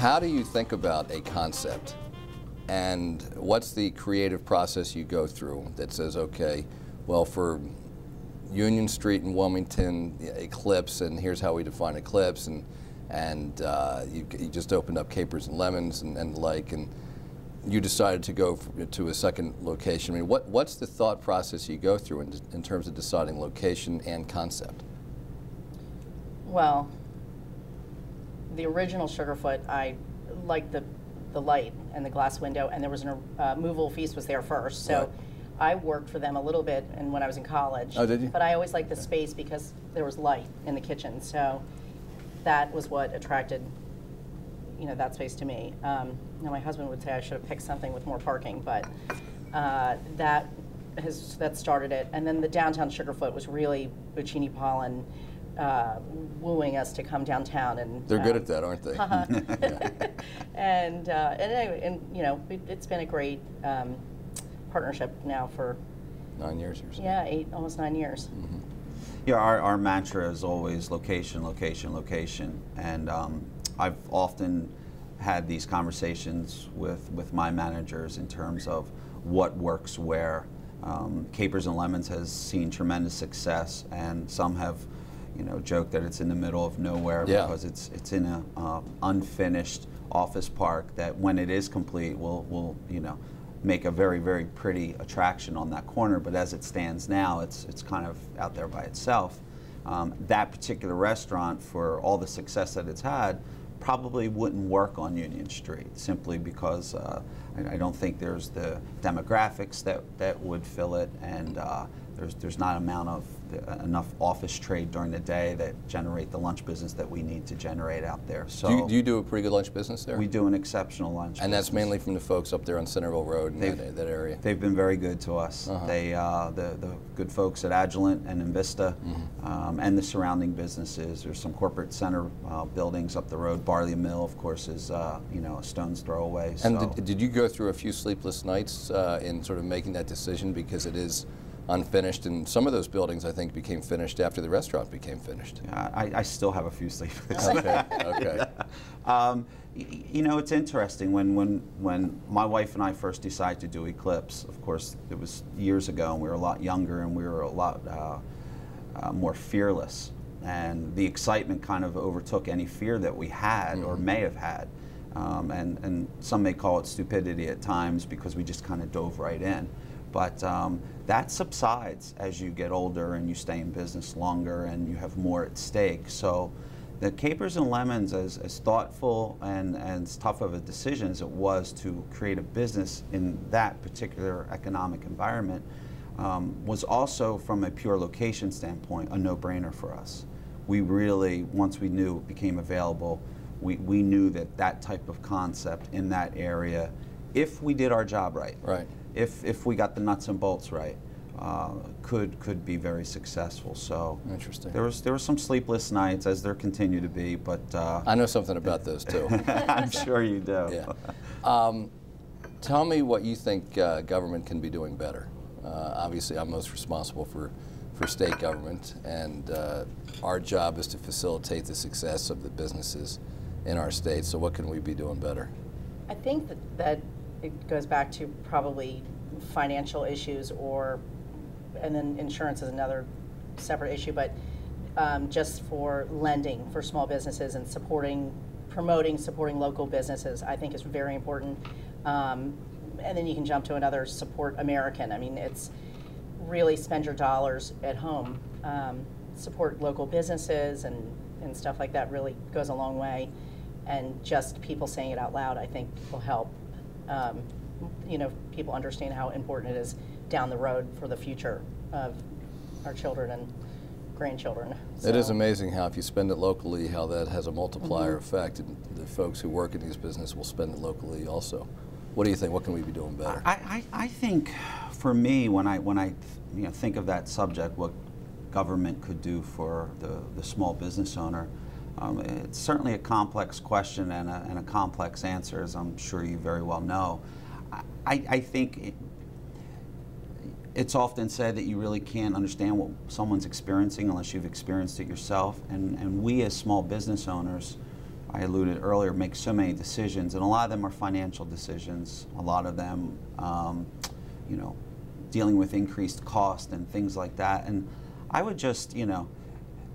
How do you think about a concept? And what's the creative process you go through that says, okay, well, for Union Street in Wilmington, Eclipse, and here's how we define Eclipse, and you just opened up Capers and Lemons and the like, and you decided to go to a second location. I mean, what's the thought process you go through in terms of deciding location and concept? Well, the original Sugarfoot, I liked the light and the glass window, and there was a movable feast was there first. So. Right. I worked for them a little bit and when I was in college. Oh, did you? But I always liked the space because there was light in the kitchen. So that was what attracted, that space to me. Now my husband would say I should have picked something with more parking, but that started it. And then the downtown Sugarfoot was really Buccini Pollen wooing us to come downtown, and they're good at that, aren't they? And anyway, it's been a great partnership now for 9 years or so. Yeah, almost 9 years. Mm-hmm. Yeah, our mantra is always location, location, location, and I've often had these conversations with my managers in terms of what works where. Capers and Lemons has seen tremendous success, and some have, joked that it's in the middle of nowhere because it's in a unfinished office park that, when it is complete, will make a very, very pretty attraction on that corner. But as it stands now, it's kind of out there by itself. That particular restaurant, for all the success that it's had, probably wouldn't work on Union Street, simply because I don't think there's the demographics that would fill it, and there's not enough office trade during the day that generate the lunch business that we need to generate out there. So do you do a pretty good lunch business there? We do an exceptional lunch and business. That's mainly from the folks up there on Centerville Road and that area? They've been very good to us. The good folks at Agilent and Invista, and the surrounding businesses. There's some corporate center buildings up the road. Barley Mill, of course, is a stone's throw away. And so. did you go through a few sleepless nights in sort of making that decision, because it is unfinished, and some of those buildings I think became finished after the restaurant became finished? I still have a few sleepless nights. Okay. It's interesting when my wife and I first decided to do Eclipse. Of course, it was years ago, and we were a lot younger, and we were a lot more fearless, and the excitement kind of overtook any fear that we had or may have had. And some may call it stupidity at times, because we just kind of dove right in. But that subsides as you get older and you stay in business longer and you have more at stake. So the Capers and Lemons, as thoughtful and as tough of a decision as it was to create a business in that particular economic environment, was also, from a pure location standpoint, a no-brainer for us. We really, once we knew it became available, we knew that type of concept in that area, if we did our job right, if we got the nuts and bolts right, could be very successful. So interesting. There were some sleepless nights, as there continue to be, but I know something about those too. I'm sure you do. Yeah. Tell me what you think government can be doing better. Obviously, I'm most responsible for state government, and our job is to facilitate the success of the businesses in our state. So what can we be doing better? I think that it goes back to probably financial issues, and then insurance is another separate issue, but just for lending for small businesses and supporting local businesses, I think is very important. And then you can jump to another, support American. I mean, it's really spend your dollars at home. Support local businesses and stuff like that really goes a long way. And just people saying it out loud, I think, will help. People understand how important it is down the road for the future of our children and grandchildren. So. It is amazing how, if you spend it locally, how that has a multiplier effect, and the folks who work in these businesses will spend it locally also. What do you think? What can we be doing better? I think, for me, when I think of that subject, what government could do for the small business owner, it's certainly a complex question and a complex answer, as I'm sure you very well know. I think it's often said that you really can't understand what someone's experiencing unless you've experienced it yourself. And we, as small business owners, I alluded earlier, make so many decisions, and a lot of them are financial decisions. A lot of them, you know, dealing with increased cost and things like that. And I would just, you know,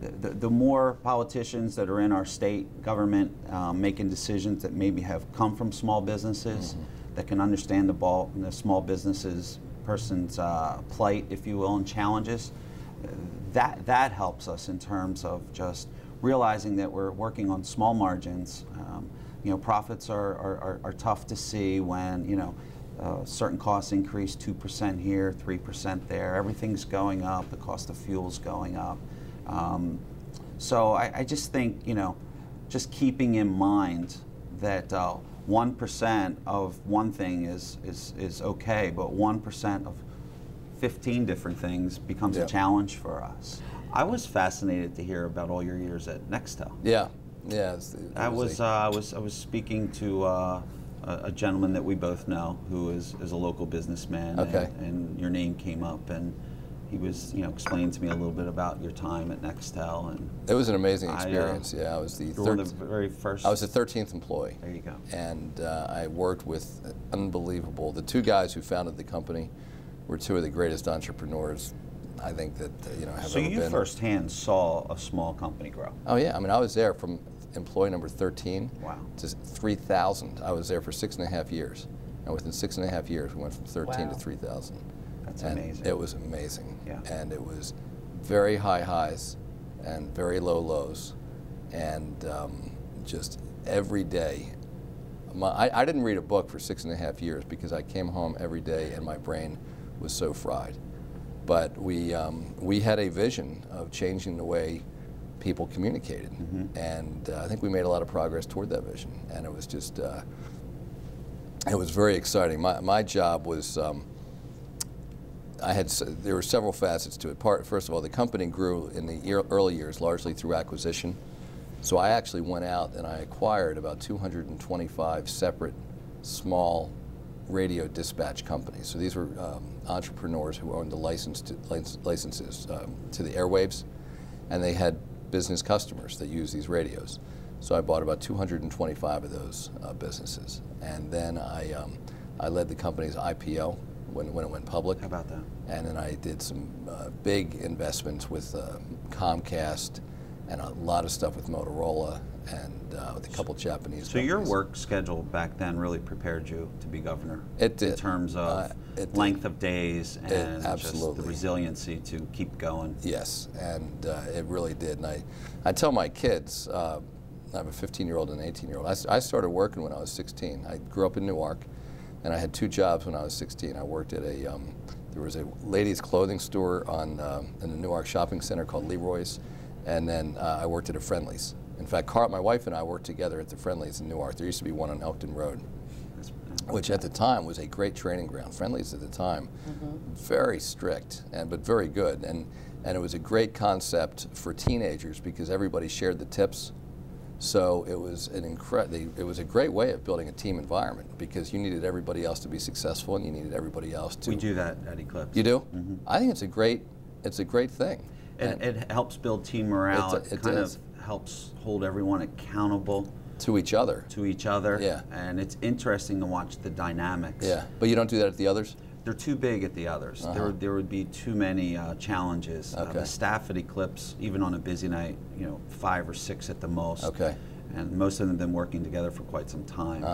the more politicians that are in our state government making decisions that maybe have come from small businesses, that can understand the small businesses person's plight, if you will, and challenges, that helps us in terms of just realizing that we're working on small margins. You know, profits are tough to see when, you know, certain costs increase 2% here, 3% there. Everything's going up. The cost of fuel's going up. So I just think, you know, just keeping in mind that 1% of one thing is okay, but 1% of 15 different things becomes a challenge for us. I was fascinated to hear about all your years at Nextel. Yeah, yeah. I was speaking to a gentleman that we both know who is a local businessman, and your name came up, and he was, you know, explaining to me a little bit about your time at Nextel, and it was an amazing experience. I was the very first. I was the 13th employee. There you go. And I worked with unbelievable. The two guys who founded the company were two of the greatest entrepreneurs I think that you know have so ever been. So you firsthand saw a small company grow. Oh yeah, I mean I was there from employee number 13 to 3,000. I was there for 6.5 years, and within 6.5 years we went from 13 to 3,000. That's and amazing. It was amazing. Yeah. And it was very high highs and very low lows, and just every day. I didn't read a book for 6.5 years because I came home every day and my brain was so fried. But we had a vision of changing the way people communicated, and I think we made a lot of progress toward that vision. And it was just, it was very exciting. My job was, there were several facets to it. First of all, the company grew in the early years largely through acquisition. So I actually went out and I acquired about 225 separate small radio dispatch companies. So these were entrepreneurs who owned the licenses to the airwaves, and they had business customers that used these radios. So I bought about 225 of those businesses, and then I led the company's IPO when it went public. How about that? And then I did some big investments with Comcast, and a lot of stuff with Motorola, and with a couple Japanese So companies. your work schedule back then really prepared you to be governor? It did. In terms of length of days and just the resiliency to keep going? Yes, and it really did. And I tell my kids, I have a 15-year-old and an 18-year-old, I started working when I was 16. I grew up in Newark, and I had 2 jobs when I was 16. I worked at there was a ladies' clothing store in the Newark shopping center called Leroy's. And then I worked at a Friendly's. In fact, my wife and I worked together at the Friendly's in Newark. There used to be one on Elkton Road, which at the time was a great training ground. Friendly's at the time, very strict, but very good. And it was a great concept for teenagers because everybody shared the tips. So it was it was a great way of building a team environment because you needed everybody else to be successful and you needed everybody else to. We do that at Eclipse. You do? I think it's a great thing. It helps build team morale. It kind of helps hold everyone accountable to each other. Yeah. And it's interesting to watch the dynamics. Yeah. But you don't do that at the others? They're too big at the others. There would be too many challenges. The staff at Eclipse, even on a busy night, 5 or 6 at the most. And most of them have been working together for quite some time.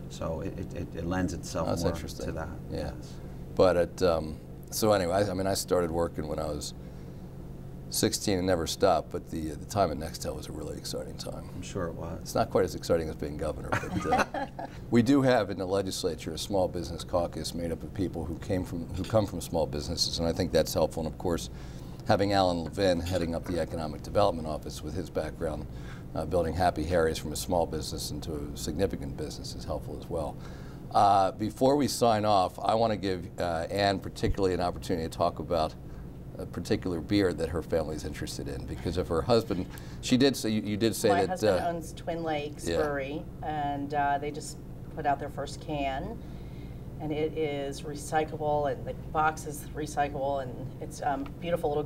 So it lends itself more to that. Yeah. Yes. But so anyway, I mean, I started working when I was 16 and never stopped, but the time at Nextel was a really exciting time. I'm sure it was. It's not quite as exciting as being governor, but we do have in the legislature a small business caucus made up of people who come from small businesses, and I think that's helpful. And of course, having Alan Levin heading up the Economic Development Office with his background, building Happy Harry's from a small business into a significant business is helpful as well. Before we sign off, I want to give Anne particularly an opportunity to talk about a particular beer that her family's interested in because of her husband. She did say you did say My that husband owns Twin Lakes Brewery, and they just put out their first can, and it is recyclable, and the box is recyclable, and it's beautiful little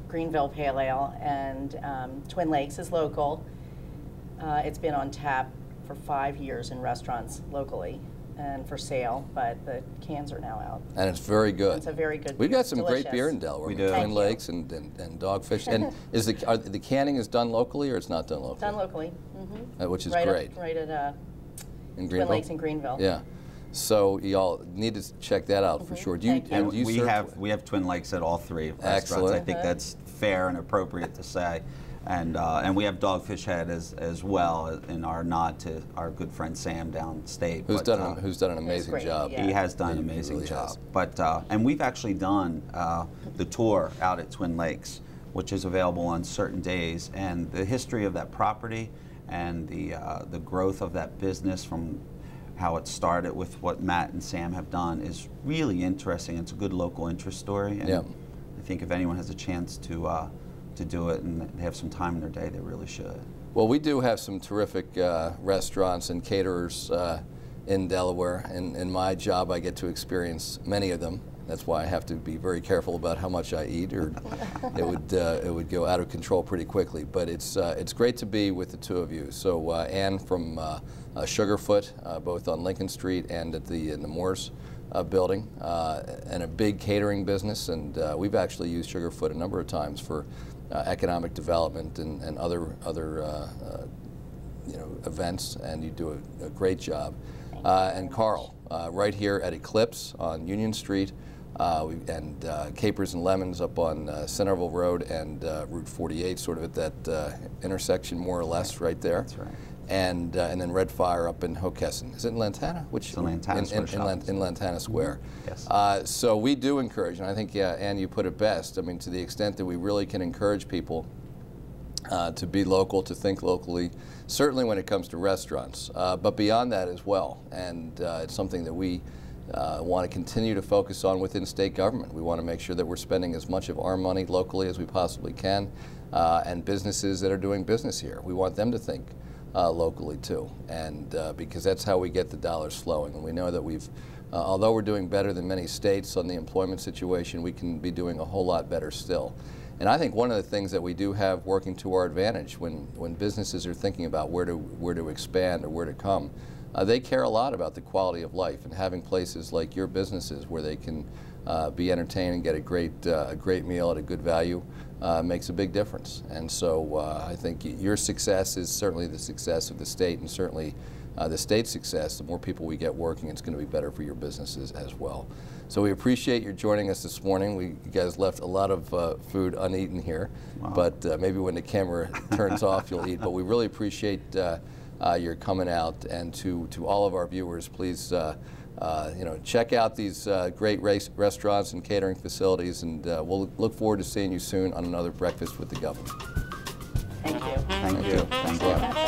Greenville Pale Ale, and Twin Lakes is local. It's been on tap for 5 years in restaurants locally and for sale, but the cans are now out. And it's very good. It's a very good We've beer. got some Delicious. great beer in Delaware. We do. Twin Thank you. Lakes and Dogfish. And is the canning is done locally or it's not done locally? Done locally. Which is right great. Right at In Twin Greenville? Lakes in Greenville. Yeah. So y'all need to check that out for sure. Do you, Thank you. And do you we serve- have Twin Lakes at all 3 restaurants. Excellent. I think that's fair and appropriate to say. And we have Dogfish Head as well in our nod to our good friend Sam downstate. who's But, done an amazing great, job. yeah. He has done an He amazing really job. has. But and we've actually done the tour out at Twin Lakes, which is available on certain days. And the history of that property and the growth of that business from how it started with what Matt and Sam have done is really interesting. It's a good local interest story. And Yeah. I think if anyone has a chance to do it and they have some time in their day, they really should. Well, we do have some terrific restaurants and caterers in Delaware. In my job, I get to experience many of them. That's why I have to be very careful about how much I eat, or it would go out of control pretty quickly. But it's great to be with the two of you. So Ann from Sugarfoot, both on Lincoln Street and in the Moores building, and a big catering business. And we've actually used Sugarfoot a number of times for economic development and other events, and you do a great job. And Carl, right here at Eclipse on Union Street, and Capers and Lemons up on Centerville Road and Route 48, sort of at that intersection, more or less, right there. That's right. And then Red Fire up in Hockessin. Is it in Lantana? It's in Lantana Square. In Lantana Square. Yes. So we do encourage, and I think, Ann, you put it best. I mean, to the extent that we really can encourage people to be local, to think locally, certainly when it comes to restaurants, but beyond that as well. And it's something that we want to continue to focus on within state government. We want to make sure that we're spending as much of our money locally as we possibly can, and businesses that are doing business here. We want them to think locally too, and because that's how we get the dollars flowing. And we know that although we're doing better than many states on the employment situation, we can be doing a whole lot better still. And I think one of the things that we do have working to our advantage when businesses are thinking about where to expand or where to come, they care a lot about the quality of life, and having places like your businesses where they can be entertained and get a great meal at a good value makes a big difference. And so I think your success is certainly the success of the state, and certainly the state's success. The more people we get working, it's going to be better for your businesses as well. So we appreciate your joining us this morning. You guys left a lot of food uneaten here, wow. But maybe when the camera turns off, you'll eat. But we really appreciate your coming out, and to all of our viewers, please check out these great restaurants and catering facilities, and we'll look forward to seeing you soon on another Breakfast with the Governor. Thank you. Thank you. Thank you.